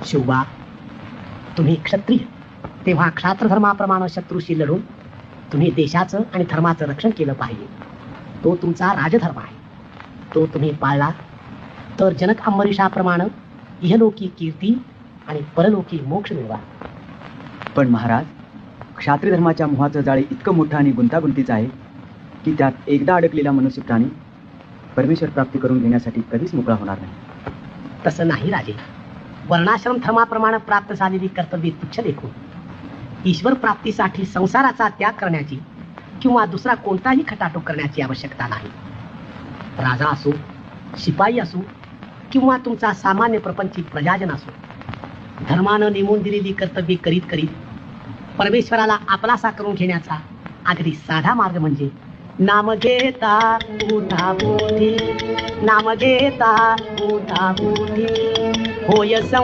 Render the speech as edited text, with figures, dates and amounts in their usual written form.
शिवबा, तुम्ही क्षत्रिय, तेव्हा क्षात्र धर्माप्रमाणे शत्रूशी लढून तुम्ही देशाचं आणि धर्माचं रक्षण केलं पाहिजे. तो तुमचा राजधर्म आहे. तो तुम्ही पाळला तर जनक अंबरीषाप्रमाणे इहलोकी कीर्ती आणि परलोकी मोक्ष मिळवा. पण महाराज, क्षात्रिय धर्माच्या मोहाचं जाळे इतकं मोठं आणि गुंतागुंतीचं आहे की त्यात एकदा अडकलेला मनुष्य प्राणी परमेश्वर प्राप्ती करून घेण्यासाठी कधीच मोकळा होणार नाही. तसं नाही राजे. वर्णाश्रम धर्माप्रमाणे प्राप्त झालेली कर्तव्ये तुच्छ देखून ईश्वर प्राप्तीसाठी संसाराचा त्याग करण्याची किंवा दुसरा कोणताही खटाटोप करण्याची आवश्यकता नाही. राजा असो, शिपाई असो किंवा तुमचा सामान्य प्रपंचित प्रजाजन असो, धर्मानं नेमून दिलेली कर्तव्ये करीत करीत परमेश्वराला आपलासा करून घेण्याचा अगदी साधा मार्ग म्हणजे नाम घेता उठा बोधी, नाम घेता उठा बोधी, होय